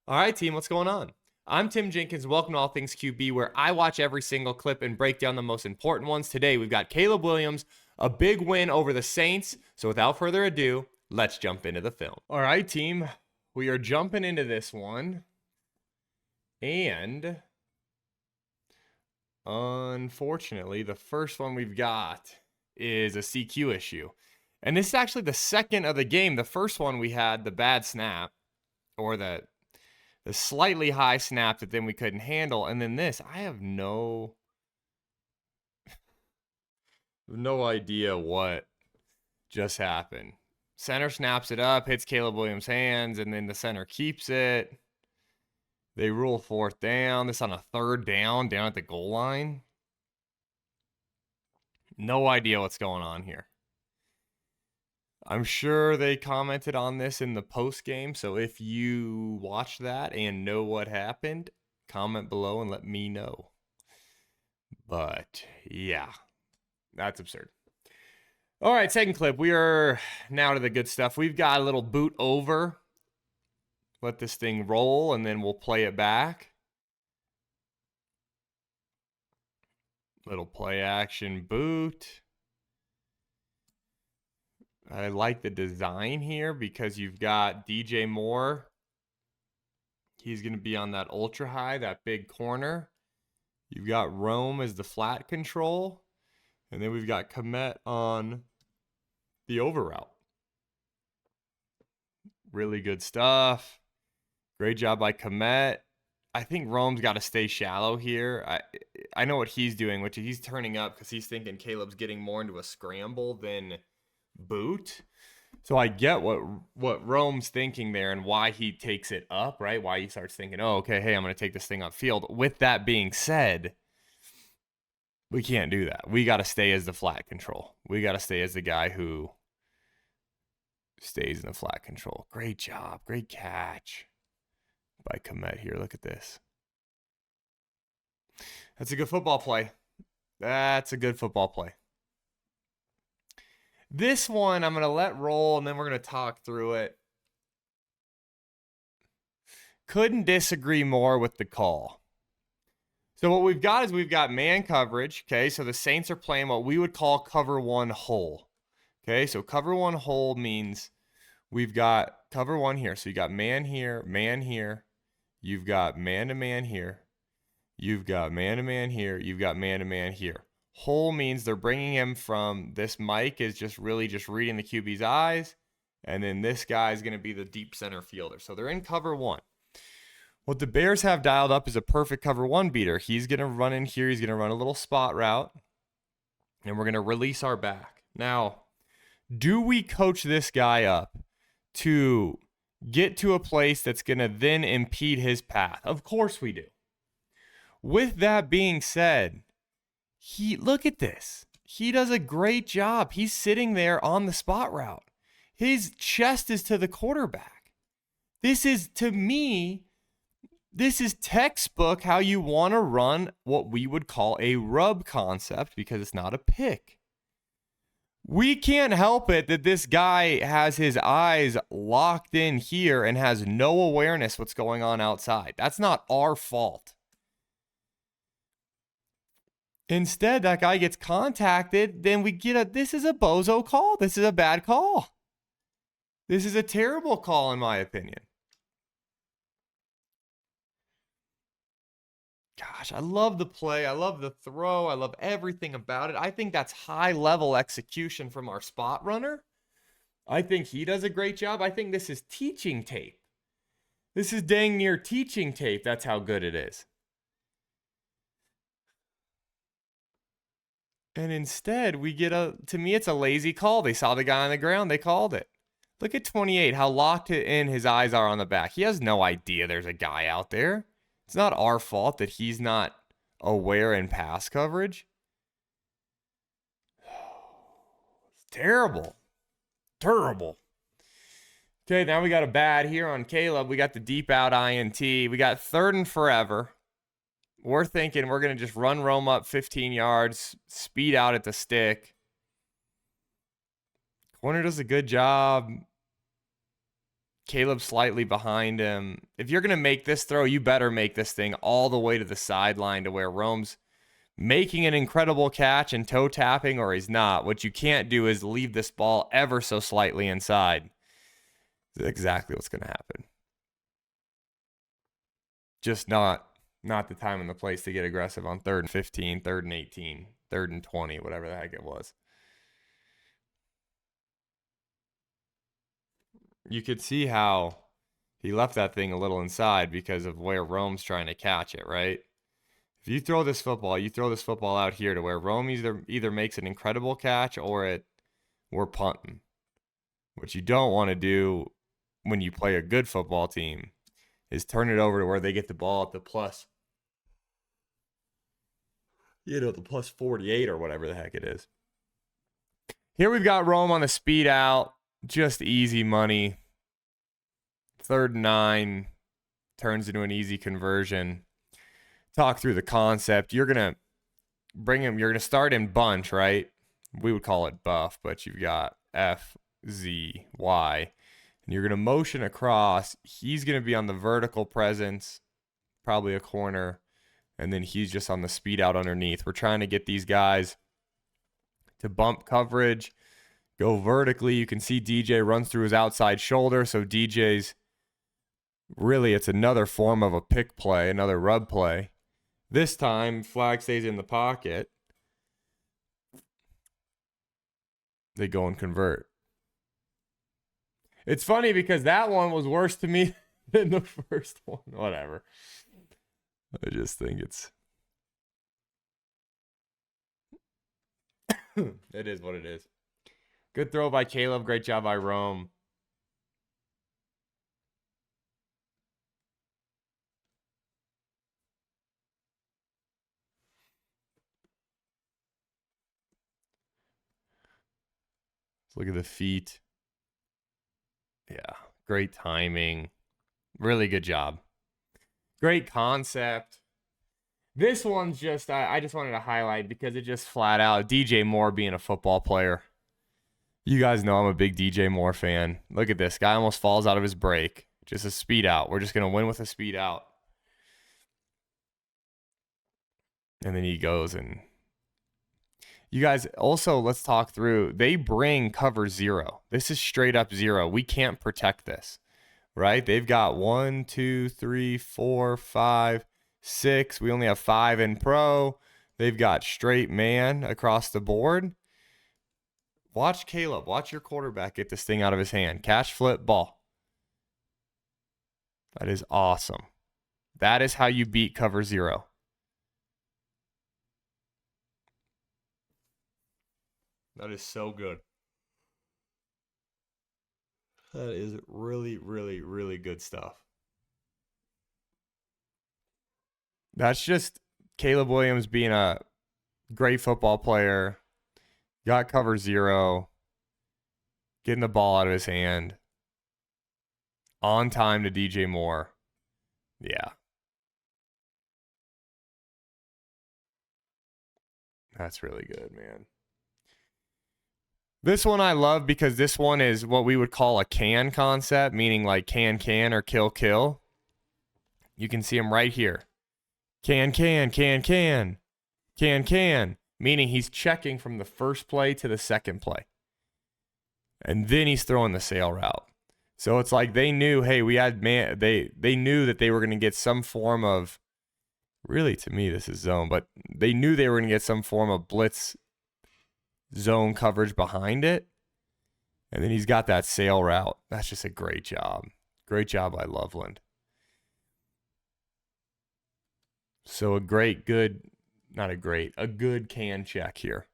All right, team, what's going on? I'm Tim Jenkins. Welcome to All Things QB, where I watch every single clip and break down the most important ones. Today, we've got Caleb Williams, a big win over the Saints. So without further ado, let's jump into the film. All right, team, we are jumping into this one. And unfortunately, the first one we've got is a CQ issue. And this is actually the second of the game. The first one we had the bad snap, or the slightly high snap that then we couldn't handle. And then this, I have no idea what just happened. Center snaps it up, hits Caleb Williams' hands, and then the center keeps it. They rule fourth down. This on a third down at the goal line. No idea what's going on here. I'm sure they commented on this in the post game. So if you watched that and know what happened, comment below and let me know. But yeah, that's absurd. All right, second clip. We are now to the good stuff. We've got a little boot over. Let this thing roll, and then we'll play it back. Little play action boot. I like the design here because you've got DJ Moore. He's going to be on that ultra high, that big corner. You've got Rome as the flat control. And then we've got Komet on the over route. Really good stuff. Great job by Komet. I think Rome's got to stay shallow here. I know what he's doing, which is he's turning up because he's thinking Caleb's getting more into a scramble than boot. So I get what Rome's thinking there and why he takes it up, right? Why he starts thinking, oh, okay, hey, I'm going to take this thing upfield. With that being said, we can't do that. We got to stay as the flat control. We got to stay as the guy who stays in the flat control. Great job. Great catch by Komet here. Look at this. That's a good football play. That's a good football play. This one I'm going to let roll, and then we're going to talk through it. Couldn't disagree more with the call. So what we've got is we've got man coverage, okay? So the Saints are playing what we would call cover one hole, okay? So cover one hole means we've got cover one here. So you got man here, man here. You've got man-to-man here. You've got man-to-man here. You've got man-to-man here. Hole means they're bringing him from this mic is just really just reading the QB's eyes. And then this guy is going to be the deep center fielder. So they're in cover one. What the Bears have dialed up is a perfect cover one beater. He's going to run in here. He's going to run a little spot route. And we're going to release our back. Now, do we coach this guy up to get to a place that's going to then impede his path? Of course we do. With that being said, look at this. He does a great job. He's sitting there on the spot route. His chest is to the quarterback. This is, to me, this is textbook how you want to run what we would call a rub concept because it's not a pick. We can't help it that this guy has his eyes locked in here and has no awareness what's going on outside. That's not our fault. Instead, that guy gets contacted, then we get this is a bozo call. This is a bad call. This is a terrible call in my opinion. Gosh, I love the play. I love the throw. I love everything about it. I think that's high-level execution from our spot runner. I think he does a great job. I think this is teaching tape. This is dang near teaching tape. That's how good it is. And instead, we get to me, it's a lazy call. They saw the guy on the ground. They called it. Look at 28, how locked in his eyes are on the back. He has no idea there's a guy out there. It's not our fault that he's not aware in pass coverage. It's terrible. Terrible. Okay, now we got a bad here on Caleb. We got the deep out INT. We got third and forever. We're thinking we're going to just run Rome up 15 yards, speed out at the stick. Corner does a good job. Caleb slightly behind him. If you're going to make this throw, you better make this thing all the way to the sideline to where Rome's making an incredible catch and toe tapping, or he's not. What you can't do is leave this ball ever so slightly inside. That's exactly what's going to happen. Just not the time and the place to get aggressive on 3rd and 15, 3rd and 18, 3rd and 20, whatever the heck it was. You could see how he left that thing a little inside because of where Rome's trying to catch it, right? If you throw this football out here to where Rome either makes an incredible catch or we're punting. What you don't want to do when you play a good football team is turn it over to where they get the ball at the plus, the plus 48 or whatever the heck it is. Here we've got Rome on the speed out. Just easy money. 3rd and 9 turns into an easy conversion. Talk through the concept. You're going to bring him. You're going to start in bunch, right? We would call it buff, but you've got F, Z, Y. And you're going to motion across. He's going to be on the vertical presence, probably a corner. And then he's just on the speed out underneath. We're trying to get these guys to bump coverage, go vertically. You can see DJ runs through his outside shoulder. So DJ's really, it's another form of a pick play, another rub play. This time, flag stays in the pocket. They go and convert. It's funny because that one was worse to me than the first one. Whatever. I just think it's... it is what it is. Good throw by Caleb. Great job by Rome. Let's look at the feet. Yeah, great timing. Really good job. Great concept. This one's just, I just wanted to highlight because it just flat out, DJ Moore being a football player. You guys know I'm a big DJ Moore fan. Look at this. Guy almost falls out of his break. Just a speed out. We're just going to win with a speed out. And then he goes and... You guys, also, let's talk through. They bring cover 0. This is straight up 0. We can't protect this, right? They've got 1, 2, 3, 4, 5, 6. We only have 5 in pro. They've got straight man across the board. Watch Caleb. Watch your quarterback get this thing out of his hand. Catch, flip, ball. That is awesome. That is how you beat cover 0. That is so good. That is really, really, really good stuff. That's just Caleb Williams being a great football player. Got cover 0. Getting the ball out of his hand. On time to DJ Moore. Yeah. That's really good, man. This one I love because this one is what we would call a can concept, meaning like can or kill. You can see him right here. Can, meaning he's checking from the first play to the second play. And then he's throwing the sail route. So it's like they knew, hey, we had man. They knew that they were going to get some form of, really to me this is zone, but they knew they were going to get some form of blitz zone coverage behind it. And then he's got that sail route. That's just a great job. Great job by Loveland. So a good can check here.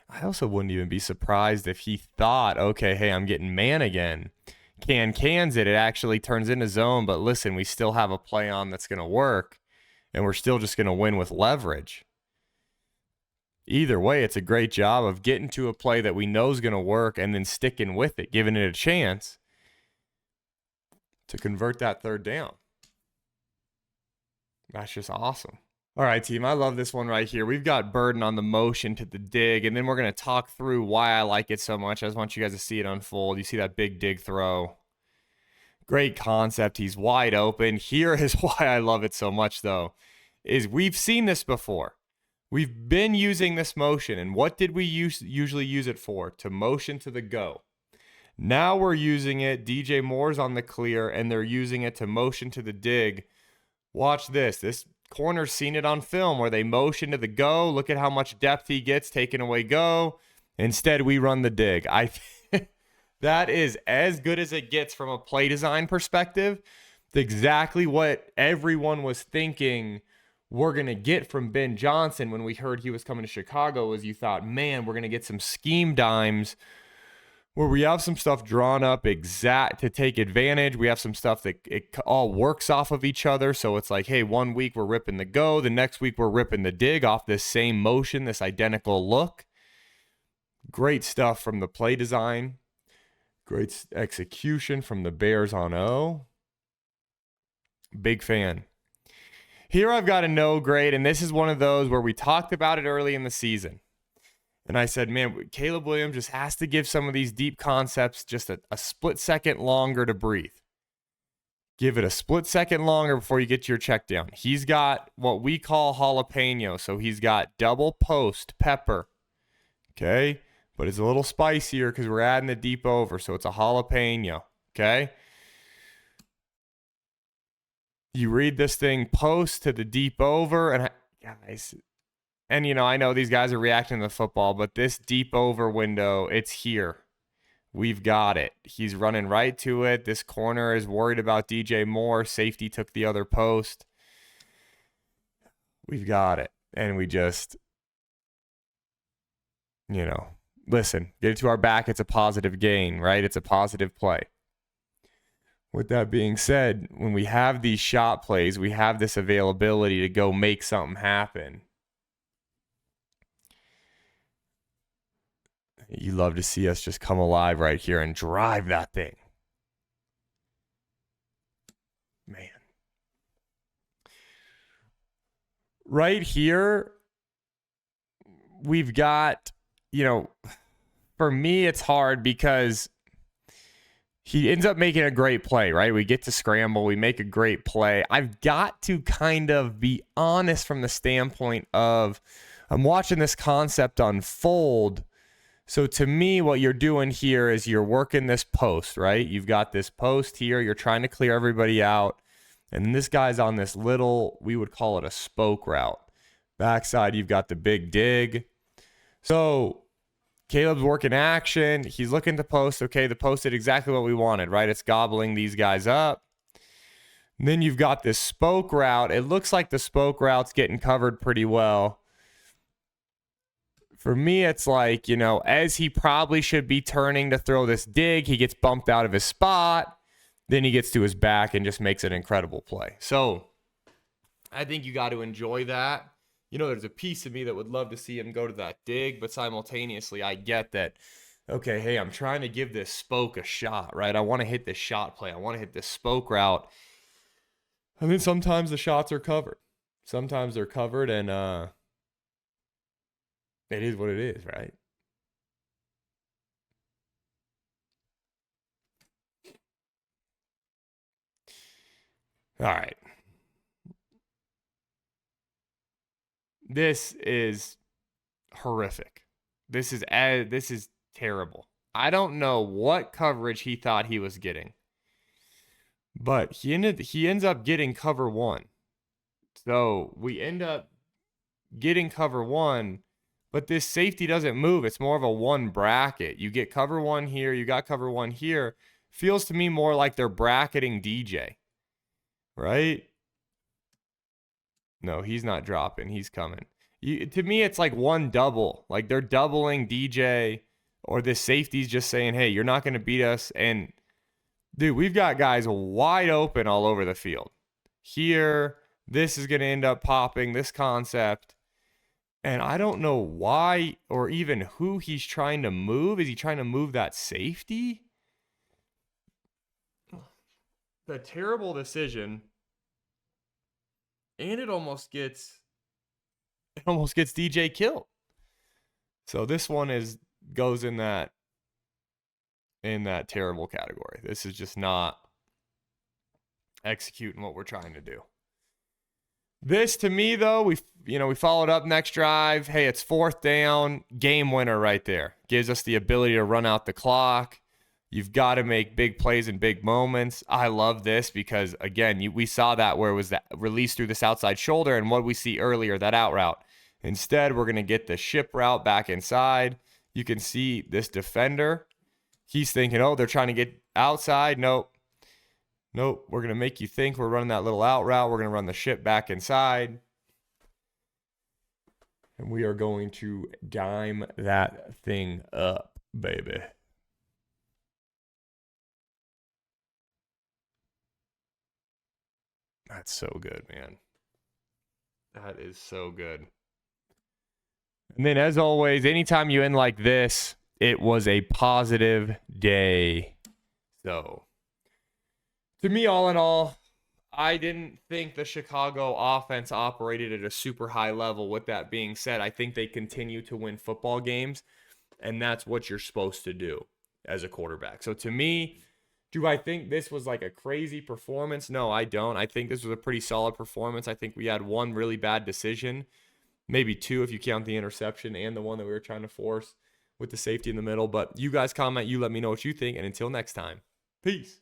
I also wouldn't even be surprised if he thought, okay, hey, I'm getting man again. Cans it actually turns into zone, but listen, we still have a play on that's going to work, and we're still just going to win with leverage. Either way, it's a great job of getting to a play that we know is going to work and then sticking with it, giving it a chance to convert that 3rd down. That's just awesome. All right, team. I love this one right here. We've got Burden on the motion to the dig, and then we're going to talk through why I like it so much. I just want you guys to see it unfold. You see that big dig throw. Great concept. He's wide open. Here is why I love it so much, though, is we've seen this before. We've been using this motion, and what did we usually use it for? To motion to the go. Now we're using it. DJ Moore's on the clear, and they're using it to motion to the dig. Watch this. This corner's seen it on film where they motion to the go. Look at how much depth he gets, taken away go. Instead, we run the dig. That is as good as it gets from a play design perspective. It's exactly what everyone was thinking we're going to get from Ben Johnson when we heard he was coming to Chicago. Was you thought, man, we're going to get some scheme dimes where we have some stuff drawn up exact to take advantage. We have some stuff that it all works off of each other. So it's like, hey, 1 week we're ripping the go. The next week we're ripping the dig off this same motion, this identical look. Great stuff from the play design. Great execution from the Bears on O. Big fan. Here I've got a no grade, and this is one of those where we talked about it early in the season. And I said, man, Caleb Williams just has to give some of these deep concepts just a split second longer to breathe. Give it a split second longer before you get your check down. He's got what we call jalapeno. So he's got double post pepper. Okay? But it's a little spicier because we're adding the deep over. So it's a jalapeno. Okay? You read this thing post to the deep over. And guys, and, you know, I know these guys are reacting to the football, but this deep over window, it's here. We've got it. He's running right to it. This corner is worried about DJ Moore. Safety took the other post. We've got it. And we just, you know, listen, get it to our back. It's a positive gain, right? It's a positive play. With that being said, when we have these shot plays, we have this availability to go make something happen. You love to see us just come alive right here and drive that thing. Man. Right here, we've got, you know, for me, it's hard because he ends up making a great play, right? We get to scramble. We make a great play. I've got to kind of be honest from the standpoint of I'm watching this concept unfold. So to me, what you're doing here is you're working this post, right? You've got this post here. You're trying to clear everybody out. And this guy's on this little, we would call it a spoke route. Backside, you've got the big dig. So Caleb's working action. He's looking to post. Okay, the post did exactly what we wanted, right? It's gobbling these guys up. And then you've got this spoke route. It looks like the spoke route's getting covered pretty well. For me, it's like, you know, as he probably should be turning to throw this dig, he gets bumped out of his spot. Then he gets to his back and just makes an incredible play. So I think you got to enjoy that. You know, there's a piece of me that would love to see him go to that dig, but simultaneously I get that, okay, hey, I'm trying to give this spoke a shot, right? I want to hit this shot play. I want to hit this spoke route. And then sometimes the shots are covered. Sometimes they're covered, and it is what it is, right? All right. This is horrific. This is terrible. I don't know what coverage he thought he was getting, but he ends up getting cover one. So we end up getting cover one, but this safety doesn't move. It's more of a one bracket. You get cover one here. You got cover one here. Feels to me more like they're bracketing DJ, right? No, he's not dropping. He's coming. To me, it's like one double. Like they're doubling DJ, or this safety's just saying, hey, you're not going to beat us. And, dude, we've got guys wide open all over the field. Here, this is going to end up popping, this concept. And I don't know why or even who he's trying to move. Is he trying to move that safety? The terrible decision. And it almost gets It almost gets DJ killed. So this one goes in that terrible category. This is just not executing what we're trying to do. This, to me, though, we followed up next drive. Hey, it's 4th down, game winner right there. Gives us the ability to run out the clock. You've got to make big plays in big moments. I love this because, again, we saw that where it was that release through this outside shoulder, and what we see earlier, that out route. Instead, we're going to get the ship route back inside. You can see this defender. He's thinking, oh, they're trying to get outside. Nope, we're going to make you think we're running that little out route. We're going to run the ship back inside. And we are going to dime that thing up, baby. That's so good, man. That is so good. And then, as always, anytime you end like this, it was a positive day. So, to me, all in all, I didn't think the Chicago offense operated at a super high level. With that being said, I think they continue to win football games, and that's what you're supposed to do as a quarterback. So, to me, do I think this was like a crazy performance? No, I don't. I think this was a pretty solid performance. I think we had one really bad decision, maybe two if you count the interception and the one that we were trying to force with the safety in the middle. But you guys comment, you let me know what you think. And until next time, peace.